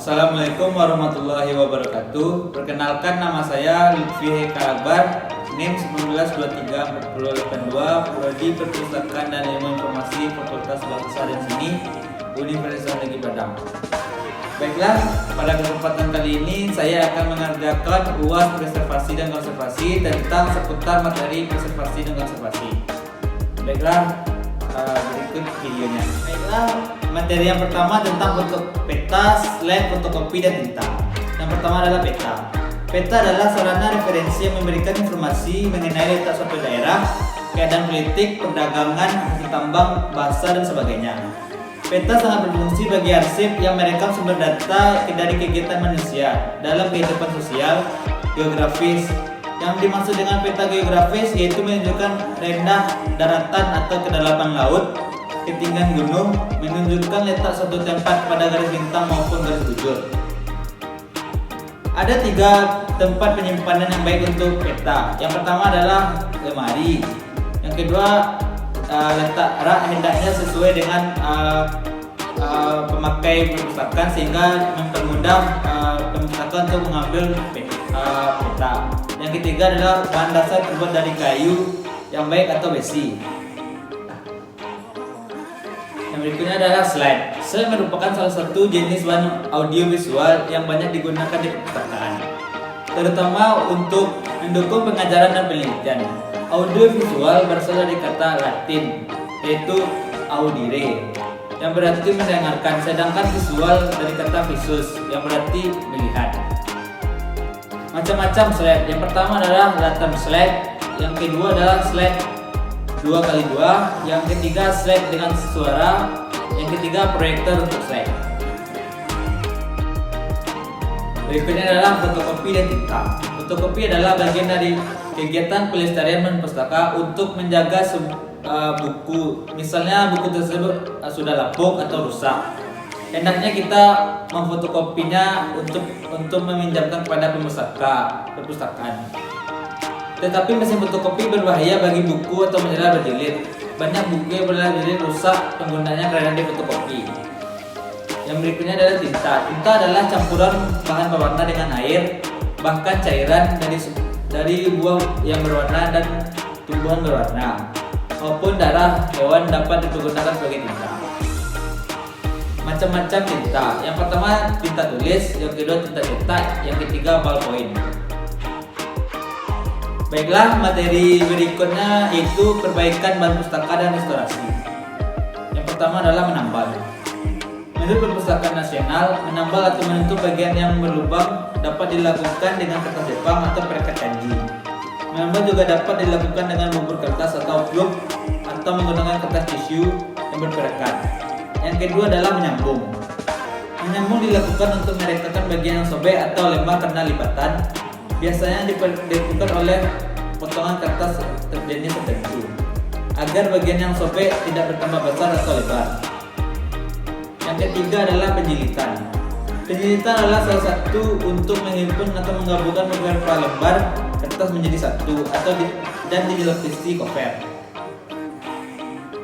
Assalamualaikum warahmatullahi wabarakatuh. Perkenalkan, nama saya Lutfi Heka Akbar, NIM 19234082, Prodi Perpustakaan dan Ilmu Informasi, Fakultas Bahasa dan Seni, Universitas Negeri Padang. Baiklah, pada kesempatan kali ini saya akan mengerjakan UAS Preservasi dan Konservasi tentang seputar materi preservasi dan konservasi. Baiklah, berikut videonya. Baiklah, materi yang pertama tentang peta, slide, fotokopi, dan tinta. Yang pertama adalah peta. Peta adalah sarana referensi yang memberikan informasi mengenai letak suatu daerah, keadaan politik, perdagangan, hasil tambang, bahasa, dan sebagainya. Peta sangat berfungsi bagi arsip yang merekam sumber data dari kegiatan manusia dalam kehidupan sosial, geografis. Yang dimaksud dengan peta geografis yaitu menunjukkan rendah daratan atau kedalaman laut, ketinggian gunung, menunjukkan letak suatu tempat pada garis bintang maupun garis bujur. Ada 3 tempat penyimpanan yang baik untuk peta. Yang pertama adalah lemari. Yang kedua, letak rak hendaknya sesuai dengan pemakai perpustakaan sehingga mempermudah perpustakaan untuk mengambil peta. Yang ketiga adalah bahan dasar terbuat dari kayu yang baik atau besi. Yang berikutnya adalah slide. Slide merupakan salah satu jenis bahan audiovisual yang banyak digunakan di perpustakaan, terutama untuk mendukung pengajaran dan penelitian. Audiovisual berasal dari kata Latin yaitu audire yang berarti mendengarkan, sedangkan visual dari kata visus yang berarti melihat. Macam-macam slide. Yang pertama adalah lantern slide, yang kedua adalah slide 2x2, yang ketiga slide dengan suara, yang ketiga proyektor untuk slide. Berikutnya adalah fotokopi dan tinta. Fotokopi adalah bagian dari kegiatan pelestarian pustaka untuk menjaga buku. Misalnya buku tersebut sudah lapuk atau rusak, hendaknya kita memfotokopinya untuk meminjamkan kepada perpustakaan. Tetapi mesin fotokopi berbahaya bagi buku atau majalah berjilid. Banyak buku yang berjilid rusak penggunanya karena difotokopi. Yang berikutnya adalah tinta. Tinta adalah campuran bahan pewarna dengan air, bahkan cairan dari buah yang berwarna dan tumbuhan berwarna, maupun darah hewan dapat digunakan sebagai tinta. Macam-macam tinta. Yang pertama tinta tulis, yang kedua tinta cetak, yang ketiga ballpoint. Baiklah, materi berikutnya yaitu perbaikan bahan pustaka dan restorasi. Yang pertama adalah menambal. Menurut Perpustakaan Nasional, menambal atau menutup bagian yang berlubang dapat dilakukan dengan kertas Jepang atau perekat kanji. Menambal juga dapat dilakukan dengan bubur kertas atau pluk atau menggunakan kertas tisu yang berperekat. Yang kedua adalah menyambung. Menyambung dilakukan untuk merekakan bagian yang sobek atau lemah karena lipatan. Biasanya dilakukan oleh potongan kertas jenis tertentu agar bagian yang sobek tidak bertambah besar atau lebar. Yang ketiga adalah penjilitan. Penjilitan adalah salah satu untuk menghimpun atau menggabungkan beberapa lembar kertas menjadi satu dan dilapisi cover.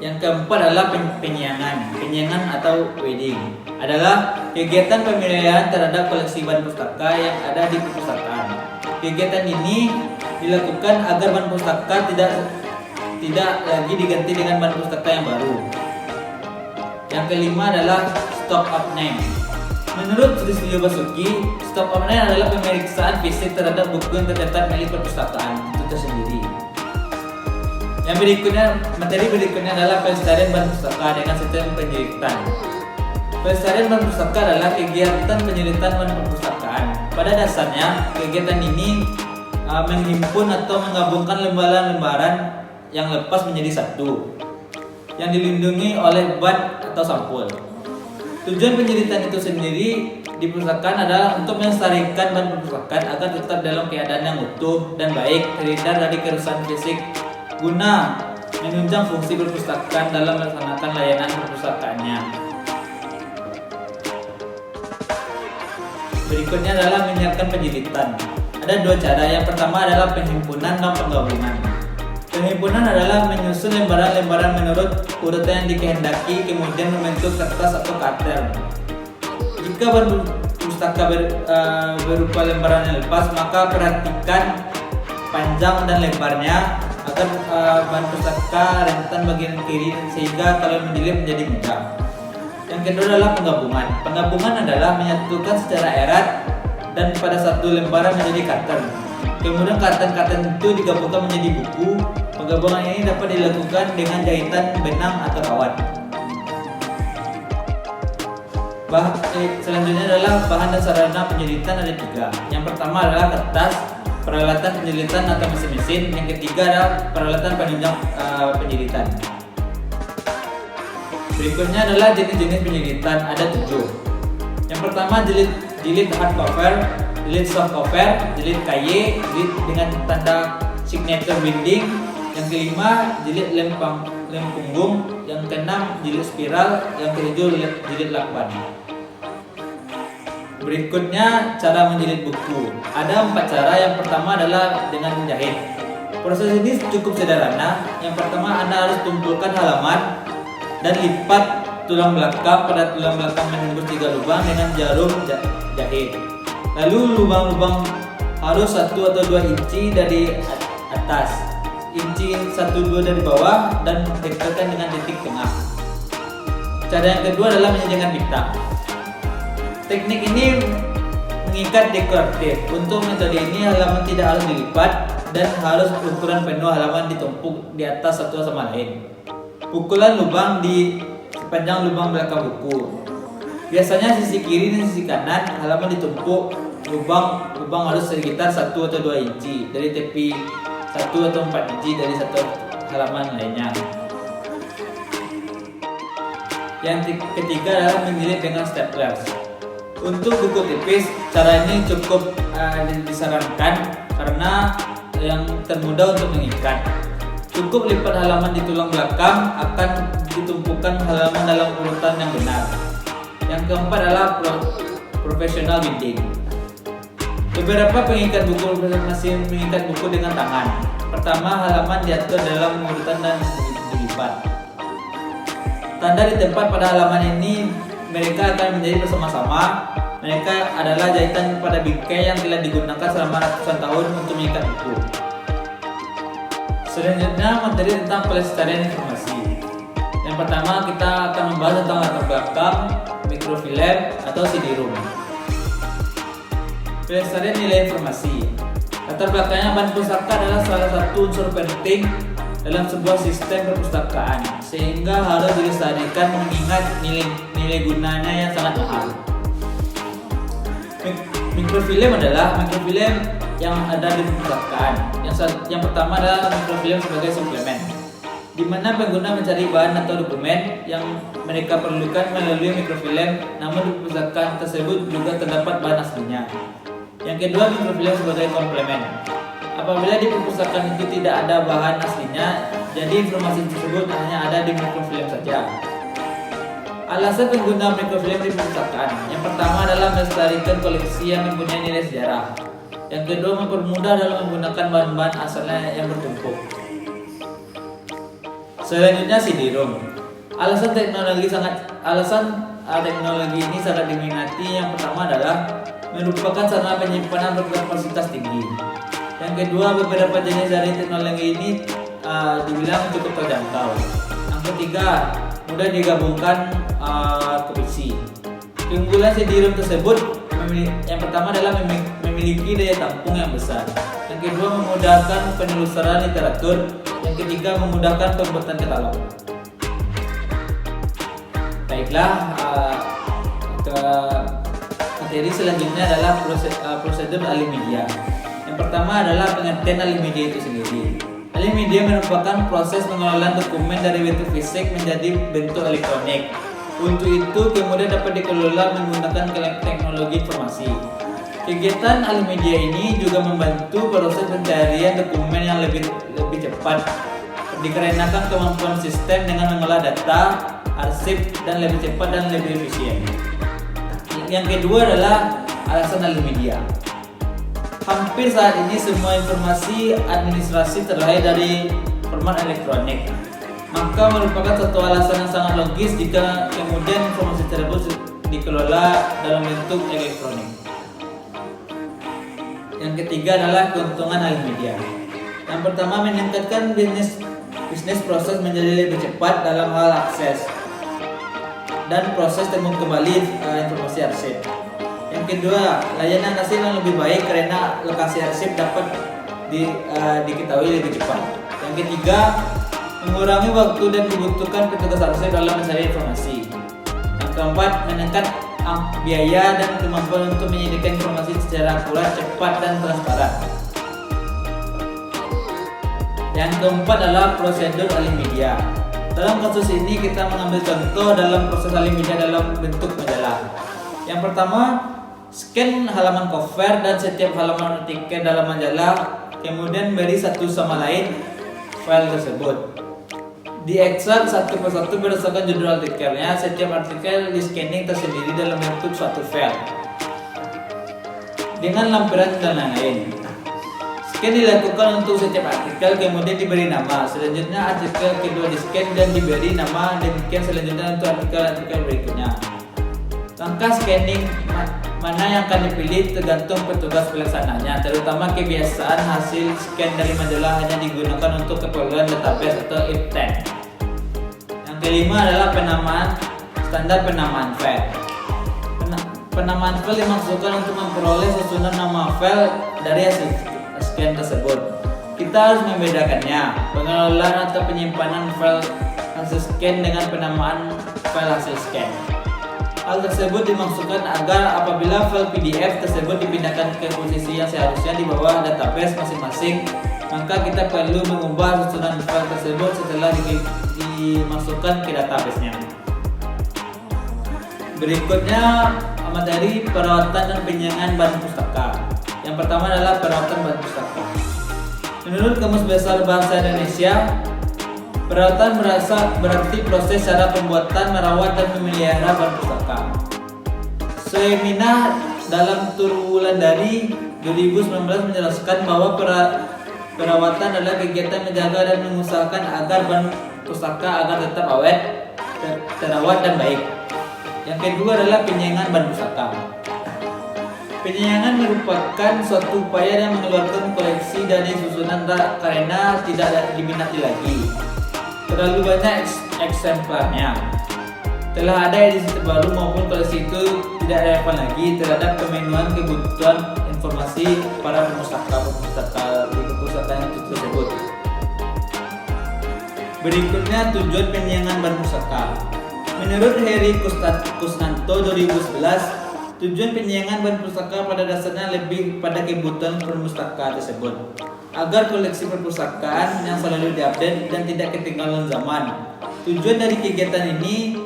Yang keempat adalah penyiangan. Penyiangan atau wedding adalah kegiatan pemeliharaan terhadap koleksi bahan pustaka yang ada di perpustakaan. Kegiatan ini dilakukan agar bahan pustaka tidak lagi diganti dengan bahan pustaka yang baru. Yang kelima adalah stock of name. Menurut Sri Basuki, stock of name adalah pemeriksaan fisik terhadap buku yang tercatat milik perpustakaan itu tersendiri. Yang berikutnya, materi berikutnya adalah pelestarian bahan pustaka dengan sistem penyelidikan. Pelestarian bahan pustaka adalah kegiatan penyelidikan bahan perpustakaan. Pada dasarnya, kegiatan ini menghimpun atau menggabungkan lembaran-lembaran yang lepas menjadi satu, yang dilindungi oleh bak atau sampul. Tujuan penyelidikan itu sendiri di perpustakaan adalah untuk melestarikan bahan perpustakaan agar tetap dalam keadaan yang utuh dan baik, terhindar dari kerusakan fisik, guna menunjang fungsi perpustakaan dalam melaksanakan layanan perpustakaannya. Berikutnya adalah menyiapkan penjilitan. Ada 2 cara. Yang pertama adalah penghimpunan dan penggabungan. Penghimpunan adalah menyusun lembaran-lembaran menurut urutan yang dikehendaki, kemudian membentuk kertas atau kartel. Jika bahan pustaka berupa lembaran yang lepas, maka perhatikan panjang dan lebarnya agar bahan pustaka rentan bagian kiri sehingga kalau menjilid menjadi mudah. Yang kedua adalah penggabungan. Penggabungan adalah menyatukan secara erat dan pada satu lembaran menjadi karton. Kemudian karton-karton itu digabungkan menjadi buku. Penggabungan ini dapat dilakukan dengan jahitan benang atau kawat. Selanjutnya adalah bahan dan sarana penjilitan ada 3. Yang pertama adalah kertas, peralatan penjilitan atau mesin-mesin. Yang ketiga adalah peralatan penunjang penjilitan. Berikutnya adalah jenis-jenis penjilitan ada 7. Yang pertama jilid hardcover, jilid softcover, jilid kaye, jilid dengan tanda signature binding. Yang kelima jilid lem punggung. Yang keenam jilid spiral. Yang ketujuh jilid lakban. Berikutnya cara menjilid buku. Ada 4 cara. Yang pertama adalah dengan menjahit. Proses ini cukup sederhana. Yang pertama Anda harus tumpulkan halaman dan lipat tulang belakang pada tulang belakang menembus 3 lubang dengan jarum jahit. Lalu lubang-lubang harus 1 atau 2 inci dari atas, inci 1-2 dari bawah, dan dekatkan dengan titik tengah. Cara yang kedua adalah menjadikan bintang. Teknik ini mengikat dekoratif. Untuk metode ini halaman tidak harus dilipat dan harus ukuran penuh halaman ditumpuk di atas satu sama lain. Pukulan lubang di sepanjang lubang belakang buku. Biasanya sisi kiri dan sisi kanan halaman ditumpuk. Lubang harus sekitar 1 atau 2 inci dari tepi, 1 atau 4 inci dari satu halaman lainnya. Yang ketiga adalah menjilid dengan staplers. Untuk buku tipis, cara ini cukup disarankan karena yang termudah untuk mengikat. Cukup lipat halaman di tulang belakang, akan ditumpukan halaman dalam urutan yang benar. Yang keempat adalah professional binding. Beberapa pengikat buku masih mengikat buku dengan tangan. Pertama, halaman diatur dalam urutan dan dilipat. Tanda di tempat pada halaman ini mereka akan menjadi bersama-sama. Mereka adalah jahitan pada bingkai yang telah digunakan selama ratusan tahun untuk mengikat buku. Selanjutnya materi tentang pelestarian informasi. Yang pertama kita akan membahas tentang latar belakang, mikrofilm atau CD-ROM. Pelestarian nilai informasi. Latar belakangnya bahan pustaka adalah salah satu unsur penting dalam sebuah sistem perpustakaan, sehingga harus dilestarikan mengingat nilai gunanya yang sangat mahal. Mikrofilm adalah mikrofilm yang ada di perpustakaan. Yang pertama adalah mikrofilm sebagai suplemen, di mana pengguna mencari bahan atau dokumen yang mereka perlukan melalui mikrofilm, namun di perpustakaan tersebut juga terdapat bahan aslinya. Yang kedua, mikrofilm sebagai komplemen. Apabila di perpustakaan itu tidak ada bahan aslinya, jadi informasi tersebut hanya ada di mikrofilm saja. Alasan pengguna mikrofilm di perpustakaan. Yang pertama adalah melestarikan koleksi yang mempunyai nilai sejarah. Yang kedua, mempermudah dalam menggunakan bahan-bahan asalnya yang bertumpuk. Selanjutnya CD-ROM. Alasan teknologi ini sangat diminati. Yang pertama adalah merupakan sarana penyimpanan berkapasitas tinggi. Yang kedua, beberapa jenis dari teknologi ini dibilang cukup terjangkau. Yang ketiga, mudah digabungkan ke PC. Keunggulan CD-ROM tersebut yang pertama adalah memiliki daya tampung yang besar. Yang kedua, memudahkan penelusuran literatur. Yang ketiga, memudahkan pembuatan katalog. Baiklah, materi selanjutnya adalah prosedur alih media. Yang pertama adalah pengertian alih media itu sendiri. Alih media merupakan proses pengelolaan dokumen dari bentuk fisik menjadi bentuk elektronik. Untuk itu kemudian dapat dikelola menggunakan teknologi informasi. Kegiatan alih media ini juga membantu proses pencarian dokumen yang lebih cepat, dikarenakan kemampuan sistem dengan mengolah data, arsip dan lebih cepat dan lebih efisien. Yang kedua adalah alasan alih media. Hampir saat ini semua informasi administrasi terlahir dari format elektronik. Maka merupakan satu alasan yang sangat logis jika kemudian informasi tersebut dikelola dalam bentuk elektronik. Yang ketiga adalah keuntungan alih media. Yang pertama, meningkatkan bisnis proses menjadi lebih cepat dalam hal akses dan proses temu kembali informasi arsip. Yang kedua, layanan hasil yang lebih baik karena lokasi arsip dapat diketahui lebih cepat. Yang ketiga, mengurangi waktu dan dibutuhkan petugas arsip dalam mencari informasi. Yang keempat, menekan biaya dan kemampuan untuk menyediakan informasi secara akurat, cepat, dan transparan. Yang keempat adalah prosedur alih media. Dalam kasus ini kita mengambil contoh dalam proses alih media dalam bentuk majalah. Yang pertama, scan halaman cover dan setiap halaman artikel dalam majalah, kemudian beri satu sama lain file tersebut. Diekstrak satu persatu berdasarkan judul artikelnya. Setiap artikel di scanning tersendiri dalam bentuk suatu file dengan lampiran dan lain-lain. Scan dilakukan untuk setiap artikel, kemudian diberi nama. Selanjutnya artikel kedua di-scan dan diberi nama. Demikian selanjutnya untuk artikel-artikel berikutnya. Langkah scanning mana yang akan dipilih tergantung petugas pelaksananya, terutama kebiasaan hasil scan dari majalah hanya digunakan untuk keperluan database atau if-then. Yang kelima adalah standar penamaan file. Penamaan file dimaksudkan untuk memperoleh susunan nama file dari hasil scan tersebut. Kita harus membedakannya, pengelolaan atau penyimpanan file hasil scan dengan penamaan file hasil scan. Hal tersebut dimaksudkan agar apabila file PDF tersebut dipindahkan ke posisi yang seharusnya di bawah database masing-masing, maka kita perlu mengubah susunan file tersebut setelah dimasukkan ke database-nya. Berikutnya materi perawatan dan penyiangan bahan pustaka. Yang pertama adalah perawatan bahan pustaka. Menurut Kamus Besar Bahasa Indonesia, perawatan berarti proses cara pembuatan, merawat, dan memelihara bahan pustaka. Suemina dalam Turwulandari 2019 menjelaskan bahwa perawatan adalah kegiatan menjaga dan mengusahakan agar bahan pustaka agar tetap awet, terawat, dan baik. Yang kedua adalah penyiangan bahan pustaka. Penyiangan merupakan suatu upaya yang mengeluarkan koleksi dari susunan karena tidak diminati lagi. Terlalu banyak eksemplarnya. Telah ada edisi terbaru maupun koleksi itu tidak relevan lagi terhadap pemenuhan kebutuhan informasi para pemustaka di perpustakaan tersebut. Berikutnya tujuan penyiangan bahan pustaka. Menurut Heri Kusnanto 2011, tujuan penyiangan bahan pustaka pada dasarnya lebih pada kebutuhan perpustaka tersebut, agar koleksi perpustakaan yang selalu diupdate dan tidak ketinggalan zaman. Tujuan dari kegiatan ini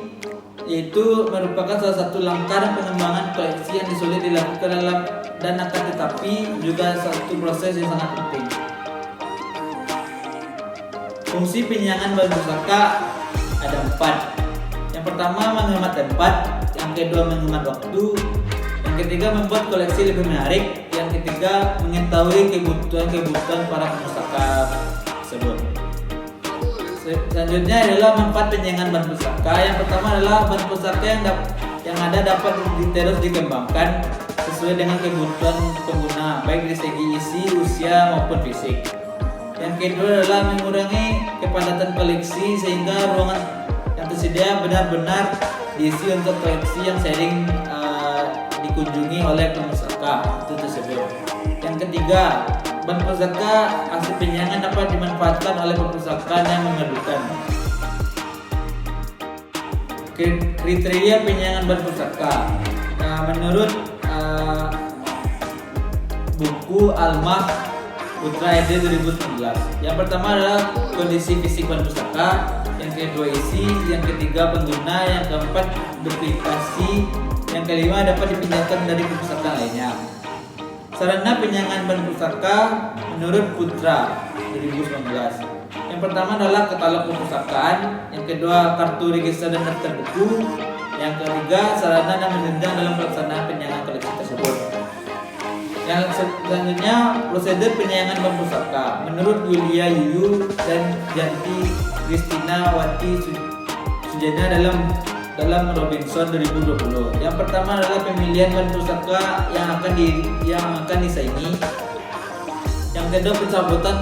yaitu merupakan salah satu langkah pengembangan koleksi yang sulit dilakukan dan akan tetapi juga satu proses yang sangat penting. Fungsi penyiangan bahan pustaka ada 4. Yang pertama, menghemat tempat. Yang kedua, menghemat waktu. Yang ketiga, membuat koleksi lebih menarik. Yang ketiga, mengetahui kebutuhan para pustaka tersebut. Selanjutnya adalah manfaat penyiangan bahan pustaka. Yang pertama adalah bahan pustaka yang ada dapat terus dikembangkan sesuai dengan kebutuhan pengguna, baik dari segi isi, usia maupun fisik. Yang kedua adalah mengurangi kepadatan koleksi sehingga ruangan yang tersedia benar-benar diisi untuk koleksi yang sering dikunjungi oleh pustaka itu tersebut. Yang ketiga, bahan pustaka hasil penyiangan dapat dimanfaatkan oleh perpustakaan yang memerlukan. Kriteria penyiangan bahan pustaka. Menurut buku Almah Putra ed 2019, yang pertama adalah kondisi fisik bahan pustaka, yang kedua isi, yang ketiga pengguna, yang keempat duplikasi, yang kelima dapat dipindahkan dari perpustakaan lainnya. Sarana penyiangan bahan pustaka menurut Putra 2019. Yang pertama adalah katalog perpustakaan, yang kedua kartu register dan daftar buku, yang ketiga sarana dan menunjang dalam pelaksanaan penyiangan koleksi tersebut. Yang selanjutnya prosedur penyiangan bahan pustaka menurut Yulia Yuyu dan Janti Kristina Wati Sujana dalam dalam Robinson 2020. Yang pertama adalah pemilihan bahan pustaka yang akan disaingi. Yang kedua, pencabutan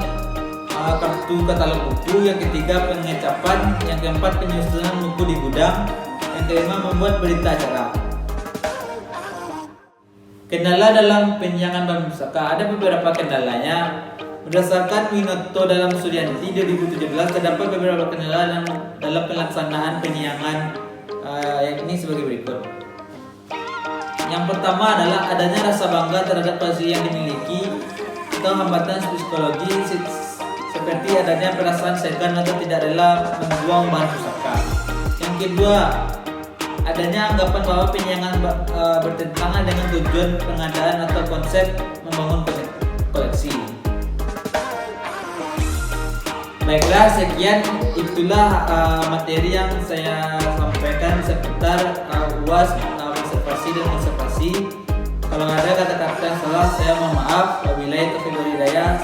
kartu katalog buku. Yang ketiga, pengecapan. Yang keempat, penyusunan buku di gudang. Yang kelima, membuat berita acara. Kendala dalam penyiangan bahan pustaka. Ada beberapa kendalanya. Berdasarkan Winoto dalam Sudianti 2017, terdapat beberapa kendala dalam pelaksanaan penyiangan, yakni sebagai berikut. Yang pertama adalah adanya rasa bangga terhadap posisi yang dimiliki atau hambatan psikologis seperti adanya perasaan segan atau tidak rela membuang bahan pustaka. Yang kedua, adanya anggapan bahwa penyiangan bertentangan dengan tujuan pengadaan atau konsep membangun koleksi. Baiklah, sekian itulah materi yang saya sampaikan seputar UAS konservasi dan konservasi. Kalau ada kata-kata yang salah, saya mohon maaf. Wabillahi taufiq wal hidayah.